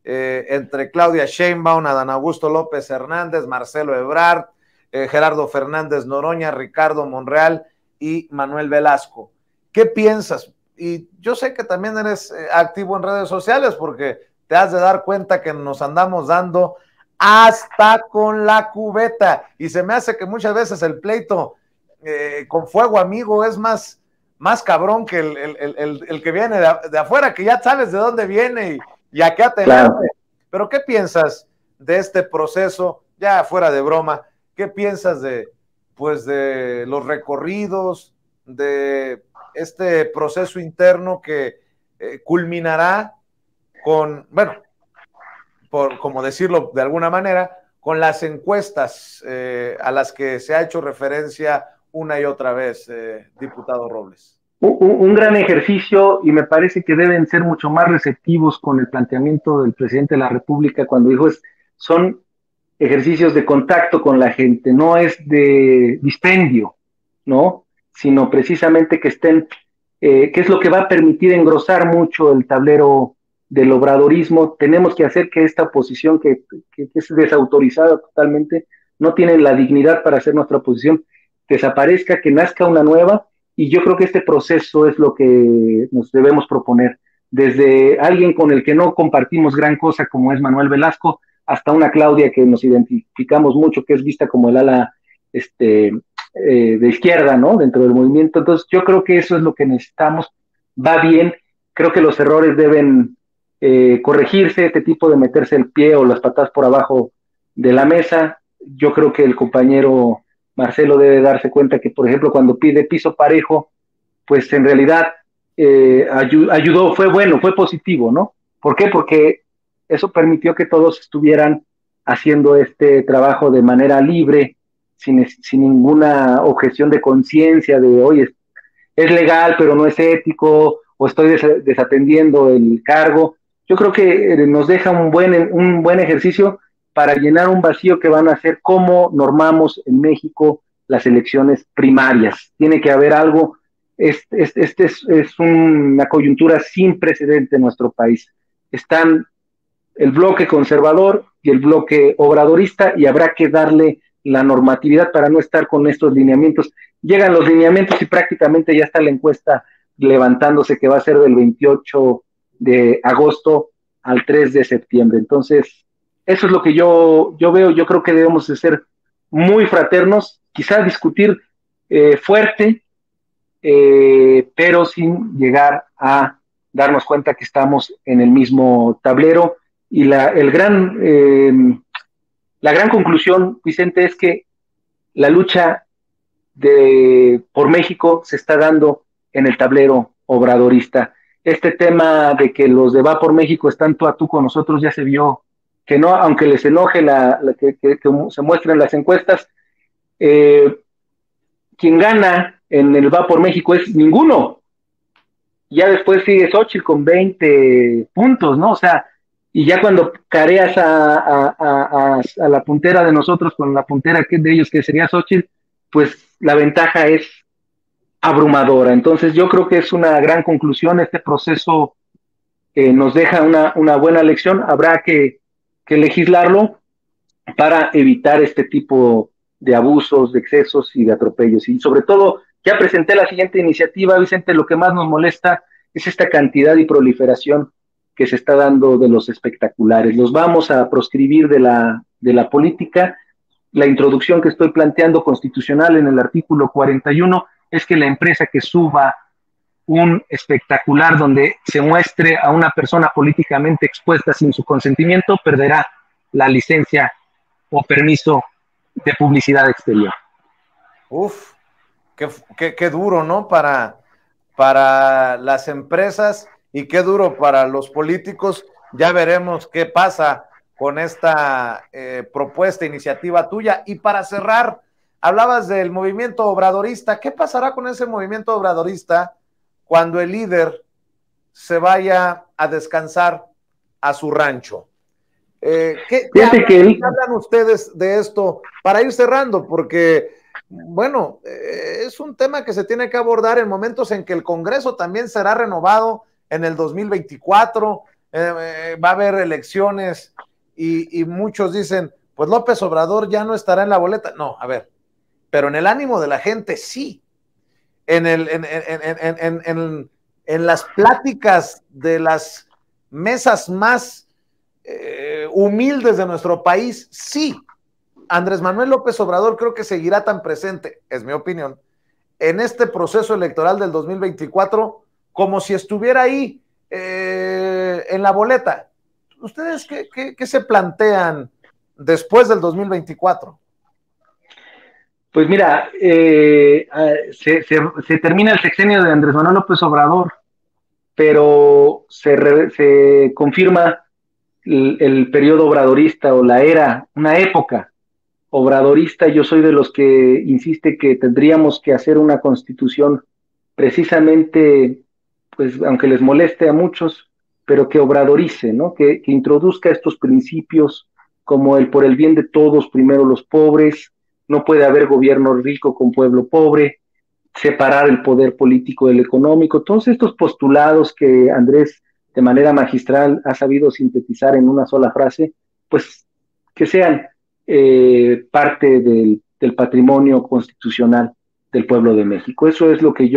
entre Claudia Sheinbaum, Adán Augusto López Hernández, Marcelo Ebrard, Gerardo Fernández Noroña, Ricardo Monreal y Manuel Velasco. ¿Qué piensas? Y yo sé que también eres activo en redes sociales, porque te has de dar cuenta que nos andamos dando hasta con la cubeta, y se me hace que muchas veces el pleito con fuego amigo es más cabrón que el que viene de afuera, que ya sabes de dónde viene y a qué atenerse. Claro. Pero ¿qué piensas de este proceso, ya fuera de broma? ¿Qué piensas de los recorridos, de este proceso interno que culminará con, bueno, por como decirlo de alguna manera, con las encuestas a las que se ha hecho referencia una y otra vez, diputado Robles? Un gran ejercicio, y me parece que deben ser mucho más receptivos con el planteamiento del presidente de la República cuando dijo son ejercicios de contacto con la gente, no es de dispendio, ¿no? Sino precisamente que estén, que es lo que va a permitir engrosar mucho el tablero del obradorismo. Tenemos que hacer que esta oposición que es desautorizada totalmente, no tiene la dignidad para hacer nuestra oposición, desaparezca, que nazca una nueva, y yo creo que este proceso es lo que nos debemos proponer, desde alguien con el que no compartimos gran cosa como es Manuel Velasco, hasta una Claudia que nos identificamos mucho, que es vista como el ala de izquierda, ¿no? Dentro del movimiento. Entonces yo creo que eso es lo que necesitamos. Va bien, creo que los errores deben corregirse, este tipo de meterse el pie o las patadas por abajo de la mesa. Yo creo que el compañero Marcelo debe darse cuenta que, por ejemplo, cuando pide piso parejo, pues en realidad ayudó, fue bueno, fue positivo, ¿no? ¿Por qué? Porque eso permitió que todos estuvieran haciendo este trabajo de manera libre, sin ninguna objeción de conciencia de, oye, es legal, pero no es ético, o estoy desatendiendo el cargo. Yo creo que nos deja un buen ejercicio para llenar un vacío que van a ser cómo normamos en México las elecciones primarias. Tiene que haber algo, es una coyuntura sin precedente en nuestro país. Están el bloque conservador y el bloque obradorista, y habrá que darle la normatividad para no estar con estos lineamientos. Llegan los lineamientos y prácticamente ya está la encuesta levantándose, que va a ser del 28 de agosto al 3 de septiembre. Entonces, eso es lo que yo veo. Yo creo que debemos de ser muy fraternos, quizás discutir fuerte, pero sin llegar a darnos cuenta que estamos en el mismo tablero. Y la gran conclusión, Vicente, es que la lucha por México se está dando en el tablero obradorista. Este tema de que los de Va por México están tú a tú con nosotros ya se vio que no, aunque les enoje que se muestren las encuestas, quien gana en el Va por México es ninguno. Ya después sigue Xochitl con 20 puntos, ¿no? O sea, y ya cuando careas a la puntera de nosotros con la puntera de ellos, que sería Xochitl, pues la ventaja es abrumadora. Entonces yo creo que es una gran conclusión. Este proceso nos deja una buena lección. Habrá que legislarlo para evitar este tipo de abusos, de excesos y de atropellos. Y sobre todo, ya presenté la siguiente iniciativa, Vicente. Lo que más nos molesta es esta cantidad y proliferación que se está dando de los espectaculares. Los vamos a proscribir de la política. La introducción que estoy planteando constitucional en el artículo 41 es que la empresa que suba un espectacular donde se muestre a una persona políticamente expuesta sin su consentimiento perderá la licencia o permiso de publicidad exterior. Uf, qué duro, ¿no? Para las empresas, y qué duro para los políticos. Ya veremos qué pasa con esta propuesta, iniciativa tuya. Y para cerrar, hablabas del movimiento obradorista. ¿Qué pasará con ese movimiento obradorista cuando el líder se vaya a descansar a su rancho? ¿Qué hablan ustedes de esto para ir cerrando? Porque, bueno, es un tema que se tiene que abordar en momentos en que el Congreso también será renovado en el 2024, va a haber elecciones y muchos dicen, pues López Obrador ya no estará en la boleta. No, a ver, pero en el ánimo de la gente sí. En las pláticas de las mesas más humildes de nuestro país, sí. Andrés Manuel López Obrador creo que seguirá tan presente, es mi opinión, en este proceso electoral del 2024 como si estuviera ahí en la boleta. ¿Ustedes qué se plantean después del 2024? Pues mira, se termina el sexenio de Andrés Manuel López Obrador, pero se confirma el periodo obradorista o la era, una época obradorista. Yo soy de los que insiste que tendríamos que hacer una constitución precisamente, pues aunque les moleste a muchos, pero que obradorice, ¿no? Que introduzca estos principios como el por el bien de todos, primero los pobres, no puede haber gobierno rico con pueblo pobre, separar el poder político del económico, todos estos postulados que Andrés de manera magistral ha sabido sintetizar en una sola frase, pues que sean parte del patrimonio constitucional del pueblo de México. Eso es lo que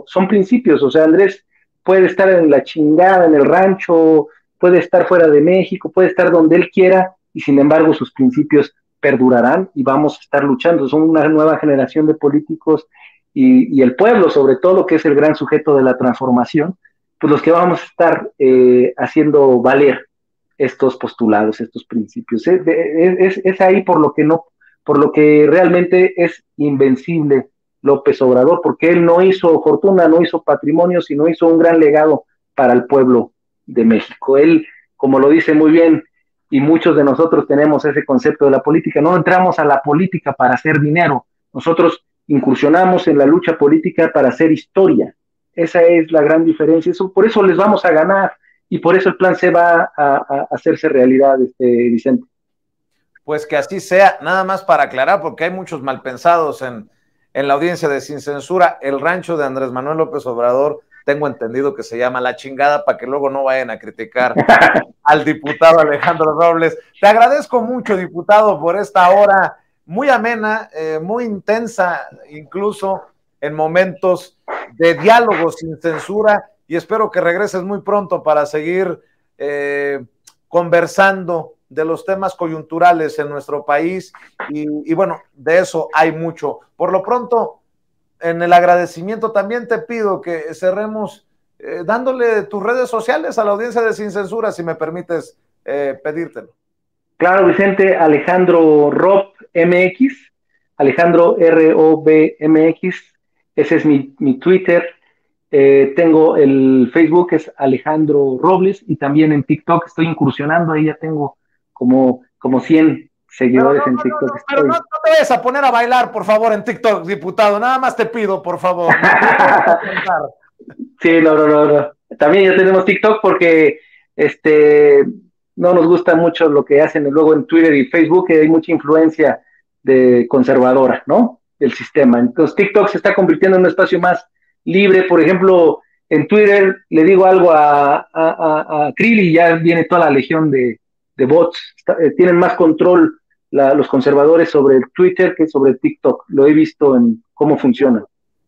son principios. O sea, Andrés puede estar en la chingada, en el rancho, puede estar fuera de México, puede estar donde él quiera, y sin embargo sus principios perdurarán y vamos a estar luchando. Son una nueva generación de políticos y el pueblo, sobre todo, que es el gran sujeto de la transformación, pues los que vamos a estar haciendo valer estos postulados, estos principios. Es ahí por lo que realmente es invencible López Obrador, porque él no hizo fortuna, no hizo patrimonio, sino hizo un gran legado para el pueblo de México. Él, como lo dice muy bien, y muchos de nosotros tenemos ese concepto de la política, no entramos a la política para hacer dinero, nosotros incursionamos en la lucha política para hacer historia. Esa es la gran diferencia, por eso les vamos a ganar, y por eso el plan C va a hacerse realidad, Vicente. Pues que así sea, nada más para aclarar, porque hay muchos malpensados en la audiencia de Sin Censura. El rancho de Andrés Manuel López Obrador, tengo entendido que se llama La Chingada, para que luego no vayan a criticar al diputado Alejandro Robles. Te agradezco mucho, diputado, por esta hora muy amena, muy intensa, incluso en momentos de diálogo sin censura, y espero que regreses muy pronto para seguir conversando de los temas coyunturales en nuestro país, y bueno, de eso hay mucho. Por lo pronto, en el agradecimiento también te pido que cerremos dándole tus redes sociales a la audiencia de Sin Censura, si me permites pedírtelo. Claro, Vicente, Alejandro Rob MX, Alejandro ROB-MX, ese es mi Twitter. Tengo el Facebook, es Alejandro Robles, y también en TikTok estoy incursionando, ahí ya tengo como 100 seguidores en TikTok. Pero no te vayas a poner a bailar, por favor, en TikTok, diputado, nada más te pido, por favor. Sí, no. También ya tenemos TikTok porque no nos gusta mucho lo que hacen luego en Twitter y Facebook, que hay mucha influencia de conservadora, ¿no? Del sistema. Entonces TikTok se está convirtiendo en un espacio más libre. Por ejemplo, en Twitter le digo algo a Krill y ya viene toda la legión de bots. Tienen más control los conservadores sobre el Twitter que sobre el TikTok. Lo he visto en cómo funciona.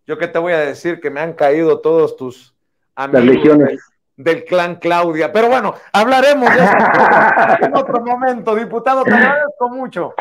Yo qué te voy a decir, que me han caído todos tus amigos las legiones del clan Claudia, pero bueno, hablaremos de eso en otro momento. Diputado, te agradezco mucho.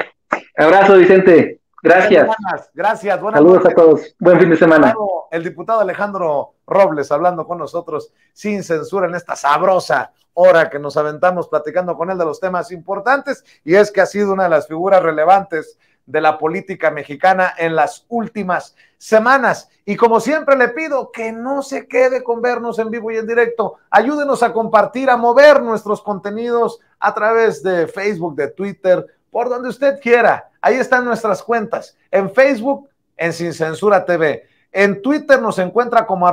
Abrazo, Vicente. Gracias. Gracias. Buenas Saludos noches a todos. Buen fin de semana. El diputado Alejandro Robles hablando con nosotros sin censura en esta sabrosa hora que nos aventamos platicando con él de los temas importantes, y es que ha sido una de las figuras relevantes de la política mexicana en las últimas semanas. Y como siempre le pido que no se quede con vernos en vivo y en directo. Ayúdenos a compartir, a mover nuestros contenidos a través de Facebook, de Twitter, por donde usted quiera. Ahí están nuestras cuentas. En Facebook, en Sin Censura TV. En Twitter nos encuentra como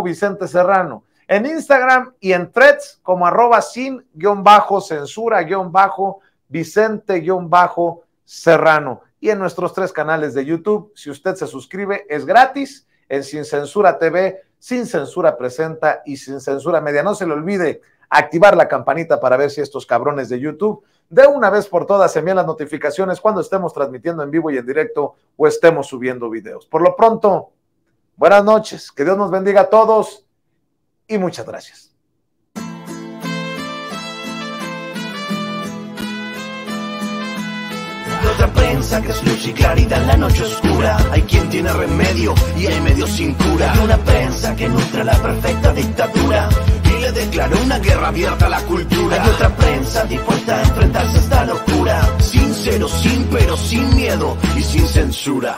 @Vicente Serrano. En Instagram y en Threads como @sin-censura-Vicente-Serrano. Y en nuestros 3 canales de YouTube, si usted se suscribe, es gratis. En Sin Censura TV, Sin Censura Presenta y Sin Censura Media. No se le olvide activar la campanita para ver si estos cabrones de YouTube de una vez por todas envían las notificaciones cuando estemos transmitiendo en vivo y en directo o estemos subiendo videos. Por lo pronto, buenas noches, que Dios nos bendiga a todos y muchas gracias. Otra prensa que es luz y claridad en la noche oscura. Hay quien tiene remedio y hay medio sin cura. Hay una prensa que nutre la perfecta dictadura y le declaró una guerra abierta a la cultura. Hay otra prensa dispuesta a enfrentarse a esta locura, sincero, sin pero, sin miedo y sin censura.